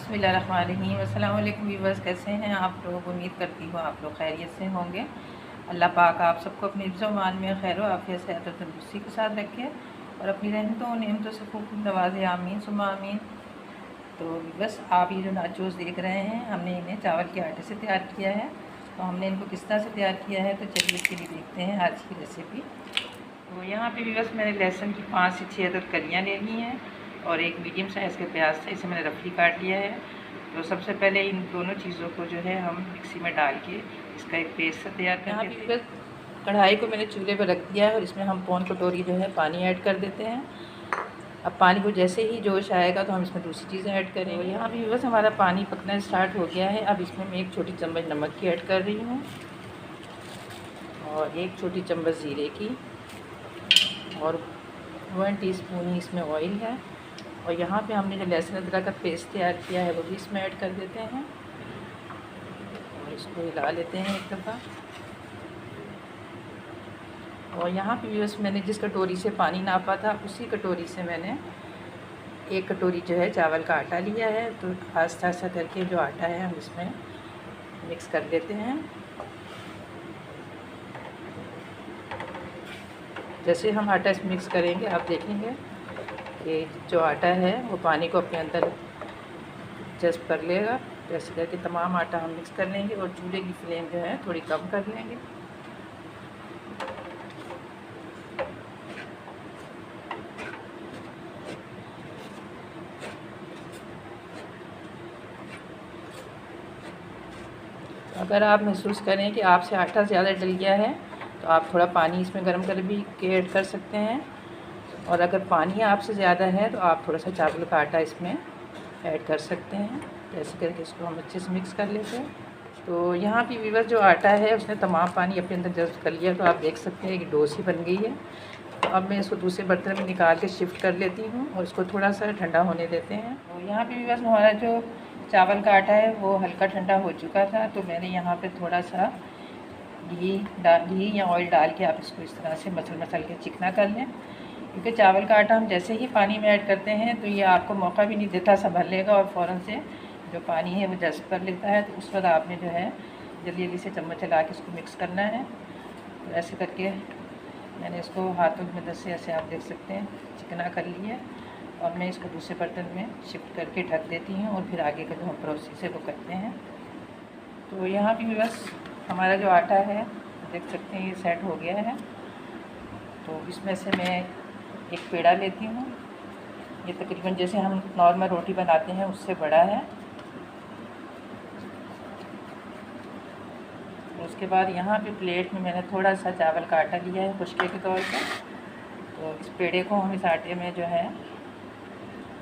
बिस्मिल्लाहिर्रहमानिर्रहीम। अस्सलाम वालेकुम व्यूअर्स, कैसे हैं आप लोग? उम्मीद करती हूँ आप लोग खैरियत से होंगे। अल्लाह पाक आप सबको अपने हिफ्ज़ मान में खैर आफियत सेहत और तंदुरुस्ती के साथ रखे और अपनी रहमतों नेमतों से खूब नवाज़े। आमीन सुम्मा आमीन। तो बस आप ये जो नाचोस देख रहे हैं, हमने इन्हें चावल के आटे से तैयार किया है। तो हमने इनको किस तरह से तैयार किया है, तो चलिए इसके लिए देखते हैं आज की रेसिपी। तो यहाँ पे भी बस मैंने लहसुन की 5 से 6 अदद कलियाँ ले ली हैं और एक मीडियम साइज़ के प्याज था, इसे मैंने रफली काट लिया है। तो सबसे पहले इन दोनों चीज़ों को जो है हम मिक्सी में डाल के इसका एक पेस्ट तैयार कर लेते हैं। कढ़ाई को मैंने चूल्हे पर रख दिया है और इसमें हम पौन कटोरी जो है पानी ऐड कर देते हैं। अब पानी को जैसे ही जोश आएगा तो हम इसमें दूसरी चीज़ें ऐड करेंगे। यहाँ भी बस हमारा पानी पकना स्टार्ट हो गया है। अब इसमें मैं एक छोटी चम्मच नमक की ऐड कर रही हूँ और एक छोटी चम्मच ज़ीरे की और 1 टीस्पून ही इसमें ऑयल है। और यहाँ पे हमने जो लहसुन अदरक का पेस्ट तैयार किया है वो भी इसमें ऐड कर देते हैं और इसको हिला लेते हैं एक दफ़ा। और यहाँ पे भी बस मैंने जिस कटोरी से पानी नापा था उसी कटोरी से मैंने 1 कटोरी जो है चावल का आटा लिया है। तो आस्ता आस्ता करके जो आटा है हम इसमें मिक्स कर देते हैं। जैसे हम आटा इसमें मिक्स करेंगे आप देखेंगे कि जो आटा है वो पानी को अपने अंदर जज़्ब कर लेगा। जैसे करके तमाम आटा हम मिक्स कर लेंगे और चूल्हे की फ्लेम जो है थोड़ी कम कर लेंगे। अगर आप महसूस करें कि आपसे आटा ज़्यादा डल गया है तो आप थोड़ा पानी इसमें गर्म कर भी ऐड कर सकते हैं। और अगर पानी आपसे ज़्यादा है तो आप थोड़ा सा चावल का आटा इसमें ऐड कर सकते हैं। ऐसे करके इसको हम अच्छे से मिक्स कर लेते हैं। तो यहाँ पे व्यूअर्स जो आटा है उसने तमाम पानी अपने अंदर जज़्ब कर लिया। तो आप देख सकते हैं कि डो सी बन गई है। तो अब मैं इसको दूसरे बर्तन में निकाल के शिफ्ट कर लेती हूँ और इसको थोड़ा सा ठंडा होने देते हैं। तो यहाँ पे व्यूअर्स हमारा जो चावल का आटा है वो हल्का ठंडा हो चुका था। तो मैंने यहाँ पे थोड़ा सा घी या ऑयल डाल के आप इसको इस तरह से मसल के चिकना कर लें, क्योंकि चावल का आटा हम जैसे ही पानी में ऐड करते हैं तो ये आपको मौका भी नहीं देता संभलने का और फ़ौरन से जो पानी है वो जज़्ब कर लेता है। तो उस वक्त आपने जो है जल्दी जल्दी से चम्मच चला के इसको मिक्स करना है। तो ऐसे करके मैंने इसको हाथों की मदद से ऐसे आप देख सकते हैं चिकना कर लिया और मैं इसको दूसरे बर्तन में शिफ्ट करके ढक देती हूँ और फिर आगे का जो हम प्रोसेस है वो करते हैं। तो यहाँ भी बस हमारा जो आटा है देख सकते हैं ये सेट हो गया है। तो इसमें से मैं एक पेड़ा लेती हूँ। ये तकरीबन जैसे हम नॉर्मल रोटी बनाते हैं उससे बड़ा है। उसके बाद यहाँ पे प्लेट में मैंने थोड़ा सा चावल का आटा लिया है खुशके के तौर पर। तो इस पेड़े को हम इस आटे में जो है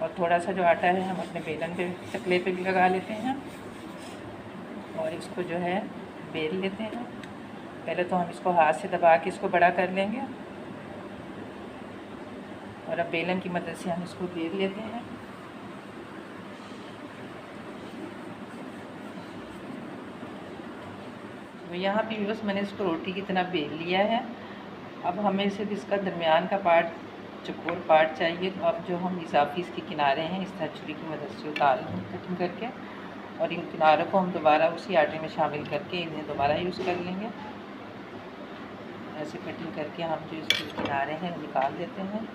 और थोड़ा सा जो आटा है हम अपने बेलन पे चकले पे भी लगा लेते हैं और इसको जो है बेल लेते हैं। पहले तो हम इसको हाथ से दबा के इसको बड़ा कर लेंगे और अब बेलन की मदद से हम इसको बेल लेते हैं। तो यहाँ पे बस मैंने इसको रोटी की तरह बेल लिया है। अब हमें सिर्फ इसका दरमियान का पार्ट, चकोर पार्ट चाहिए। तो अब जो हम इजाफी इसके किनारे हैं इस तरह छुरी की मदद से उतार लें कटिंग करके और इन किनारों को हम दोबारा उसी आटे में शामिल करके इन्हें दोबारा यूज़ कर लेंगे। ऐसे कटिंग करके हम जो इसके किनारे हैं निकाल देते हैं।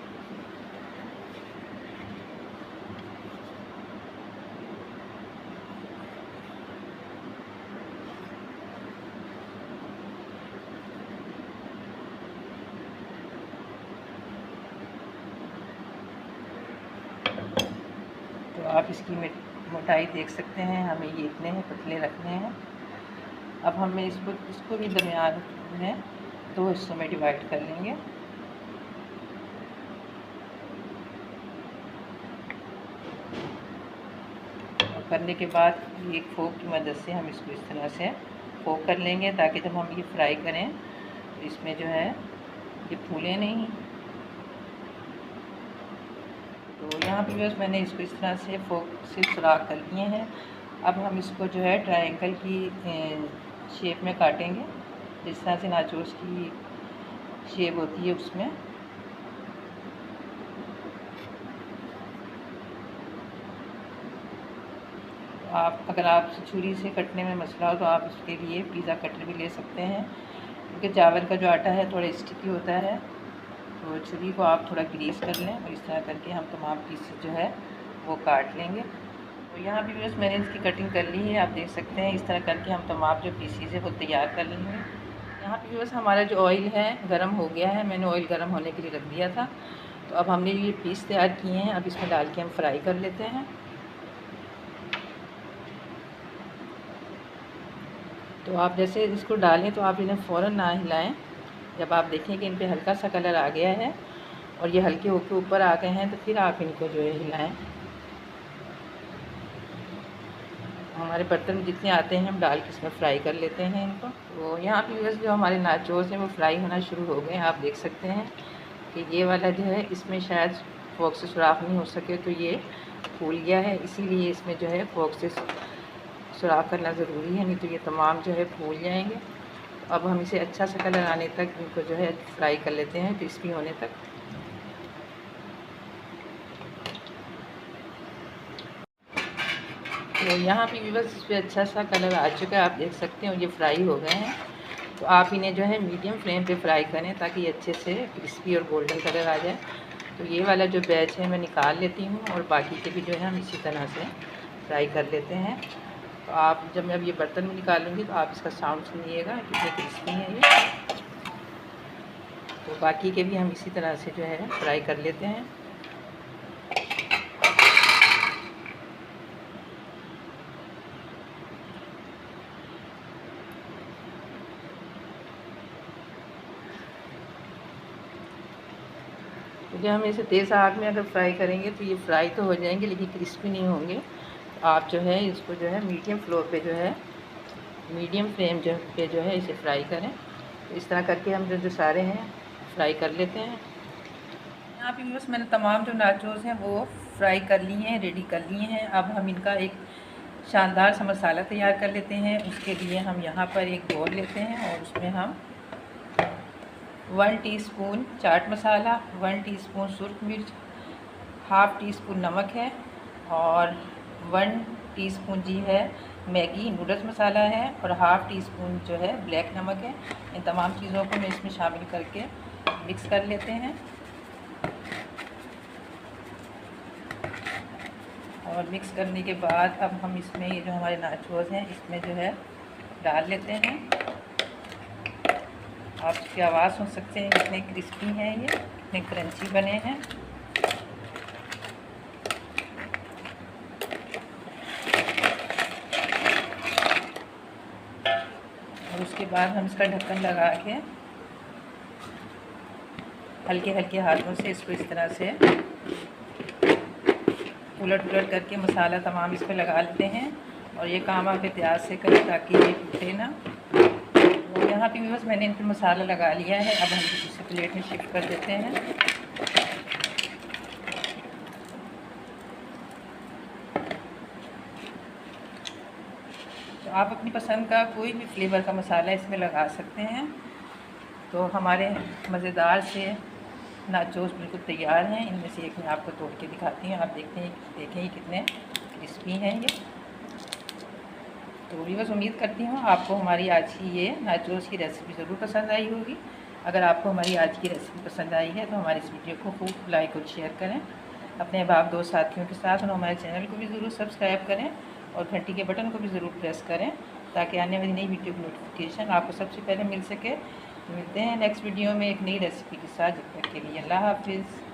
तो आप इसकी मोटाई देख सकते हैं, हमें ये इतने हैं पतले रखने हैं। अब हमें इसको भी दरमियान में 2 हिस्सों में डिवाइड कर लेंगे। और करने के बाद एक फोक की मदद से हम इसको इस तरह से फोक कर लेंगे ताकि जब हम ये फ्राई करें तो इसमें जो है ये फूले नहीं। तो यहाँ पे बस मैंने इसको इस तरह से फोक से सुराख कर लिए हैं। अब हम इसको जो है ट्रायंगल की शेप में काटेंगे, जिस तरह से नाचोस की शेप होती है उसमें। आप अगर आप छुरी से कटने में मसला हो तो आप उसके लिए पिज़्ज़ा कटर भी ले सकते हैं, क्योंकि चावल का जो आटा है थोड़ा स्टिकी होता है। तो छुरी को आप थोड़ा ग्रीस कर लें और इस तरह करके हम तमाम पीसेस जो है वो काट लेंगे। तो यहाँ भी बस मैंने इसकी कटिंग कर ली है, आप देख सकते हैं। इस तरह करके हम तमाम जो पीसेस है वो तैयार कर लेंगे। यहाँ पे बस हमारा जो ऑयल है गर्म हो गया है, मैंने ऑयल गर्म होने के लिए रख दिया था। तो अब हमने ये पीस तैयार किए हैं, अब इसमें डाल के हम फ्राई कर लेते हैं। तो आप जैसे इसको डालें तो आप इन्हें फ़ौरन ना हिलाएं। जब आप देखें कि इन पे हल्का सा कलर आ गया है और ये हल्के होके ऊपर आ गए हैं तो फिर आप इनको जो है हिलाएं। हमारे बर्तन में जितने आते हैं हम डाल के इसमें फ्राई कर लेते हैं इनको। तो यहाँ पे बस जो हमारे नाचोस हैं वो फ्राई होना शुरू हो गए हैं। आप देख सकते हैं कि ये वाला जो है इसमें शायद फोक से सुराख नहीं हो सके, तो ये फूल गया है, इसीलिए इसमें जो है फोक से सुराख करना ज़रूरी है, नहीं तो ये तमाम जो है फूल जाएंगे। तो अब हम इसे अच्छा सा कलर आने तक इनको जो है फ्राई कर लेते हैं, क्रिस्पी होने तक। तो यहाँ पे भी बस इस पर अच्छा सा कलर आ चुका है, आप देख सकते हैं, ये फ्राई हो गए हैं। तो आप इन्हें जो है मीडियम फ्लेम पे फ्राई करें ताकि ये अच्छे से क्रिस्पी और गोल्डन कलर आ जाए। तो ये वाला जो बैच है मैं निकाल लेती हूँ और बाकी के भी जो है हम इसी तरह से फ्राई कर लेते हैं। तो आप जब मैं अब ये बर्तन में निकालूँगी तो आप इसका साउंड सुनिएगा कितने क्रिस्पी हैं ये। तो बाकी के भी हम इसी तरह से जो है फ्राई कर लेते हैं। तो जब हम इसे तेज़ आग में अगर फ्राई करेंगे तो ये फ्राई तो हो जाएंगे लेकिन क्रिस्पी नहीं होंगे। तो आप जो है इसको जो है मीडियम फ्लेम पे जो है इसे फ्राई करें। तो इस तरह करके हम जो सारे हैं फ्राई कर लेते हैं। यहाँ पे बस मैंने तमाम जो नाचोस हैं वो फ्राई कर लिए हैं, रेडी कर लिए हैं। अब हम इनका एक शानदार सा मसाला तैयार कर लेते हैं। उसके लिए हम यहाँ पर एक बोल लेते हैं और उसमें हम 1 टीस्पून चाट मसाला, 1 टीस्पून सुर्ख मिर्च, हाफ़ टी स्पून नमक है और 1 टीस्पून जी है मैगी नूडल्स मसाला है और हाफ़ टी स्पून जो है ब्लैक नमक है। इन तमाम चीज़ों को मैं इसमें शामिल करके मिक्स कर लेते हैं और मिक्स करने के बाद अब हम इसमें ये जो हमारे नाचोस हैं इसमें जो है डाल लेते हैं। आप इसकी आवाज़ सुन सकते हैं कितने क्रिस्पी हैं ये, कितने क्रंची बने हैं। और उसके बाद हम इसका ढक्कन लगा के हल्के हल्के हाथों से इसको इस तरह से उलट उलट करके मसाला तमाम इस पर लगा लेते हैं। और ये काम आप एहतियात से करें ताकि ये टूटे ना। और यहाँ पे भी बस मैंने इन पर मसाला लगा लिया है। अब हम इसे प्लेट में शिफ्ट कर देते हैं। तो आप अपनी पसंद का कोई भी फ्लेवर का मसाला इसमें लगा सकते हैं। तो हमारे मज़ेदार से नाचोस बिल्कुल तैयार हैं। इनमें से एक मैं आपको तोड़ के दिखाती हूँ। आप देखें कितने क्रिस्पी हैं ये। तो भी बस उम्मीद करती हूँ आपको हमारी आज की ये नाचोस की रेसिपी ज़रूर पसंद आई होगी। अगर आपको हमारी आज की रेसिपी पसंद आई है तो हमारे इस वीडियो को खूब लाइक और शेयर करें अपने अहबाब दोस्त साथियों के साथ, और हमारे चैनल को भी ज़रूर सब्सक्राइब करें और घंटी के बटन को भी ज़रूर प्रेस करें ताकि आने वाली नई वीडियो की नोटिफिकेशन आपको सबसे पहले मिल सके। मिलते हैं नेक्स्ट वीडियो में एक नई रेसिपी के साथ। जब तक के लिए अल्लाह हाफिज़।